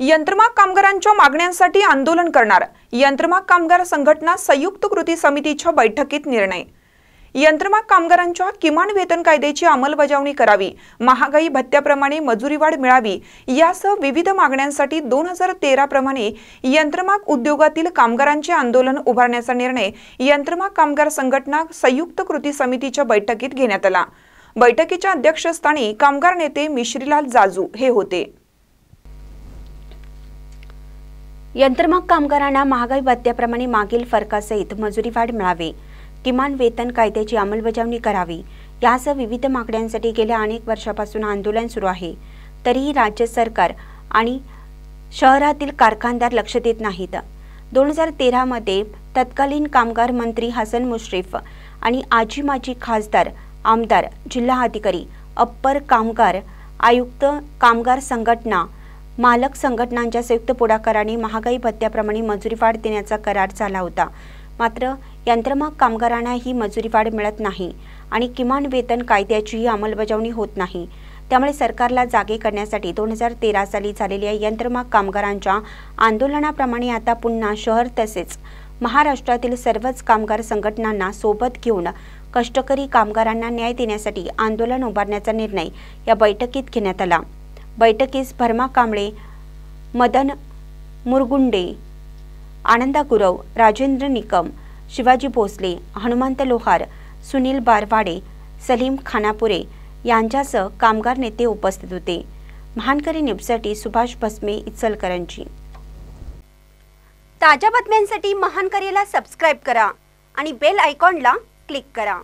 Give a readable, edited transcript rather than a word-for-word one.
यंत्रमाग कामगारांच्या मागण्यांसाठी आंदोलन करणार यंत्रमाग कामगार संघटना संयुक्त कृती समितीच्या बैठकीत निर्णय। यंत्रमाग कामगारांच्या किमान वेतन कायद्याची अंमलबजावणी करावी, महागाई भत्त्याप्रमाणे मजुरी वाढ मिळावी यासह विविध मागण्यांसाठी 2013 प्रमाणे यंत्रमाग उद्योगातील कामगारांचे आंदोलन उभारण्याचा निर्णय यंत्रमाग कामगार संघटना संयुक्त कृती समितीच्या बैठकीत घेण्यात आला। बैठकीच्या अध्यक्षस्थानी कामगार नेते मिश्रीलाल जाजू हे होते। यंत्रमाग कामगारांना महागाई भत्त्याप्रमाणे मागील फरकासहित मजुरी वाढ मिळावी, किमान वेतन कायद्याची अंमलबजावणी करावी यासह विविध मागण्यांसाठी गेल्या अनेक वर्षापासून आंदोलन सुरू आहे। तरीही राज्य सरकार आणि शहरातील कारखानदार लक्ष देत नाहीत। 2013 मध्ये तत्कालीन कामगार मंत्री हसन मुश्रीफ आणि आजी माजी खासदार, आमदार, जिल्हा अधिकारी, अप्पर कामगार आयुक्त, कामगार संघटना, मालक संघटनांच्या संयुक्त पुढाकाराने महागाई भत्त्याप्रमाणे मजुरी वाढ देण्याचा करार झाला होता। मात्र यंत्रमाग कामगारांना ही मजुरी वाढ मिळत नाही आणि किमान वेतन कायद्याचीही अंमलबजावणी होत नाही। त्यामुळे सरकारला जागे करण्यासाठी 2013 साली झालेल्या यंत्रमाग कामगारांच्या आंदोलनाप्रमाणे आता पुन्हा शहर तसेच महाराष्ट्रातील सर्वच कामगार संघटनांना सोबत घेऊन कष्टकरी कामगारांना न्याय देण्यासाठी आंदोलन उभारण्याचा निर्णय या बैठकीत घेण्यात आला। बैठकीस भरमा कांबळे, मदन मुरगुंडे, आनंदा गुरव, राजेंद्र निकम, शिवाजी भोसले, हनुमंत लोहार, सुनील बारवाडे, सलीम खानापुरे यांच्यासह कामगार नेते उपस्थित होते। महानकरी न्यूजसाठी सुभाष भस्मे, इचलकरंजी। ताज्या बातम्यांसाठी महानकरीला सबस्क्राइब करा आणि बेल आयकॉनला क्लिक करा।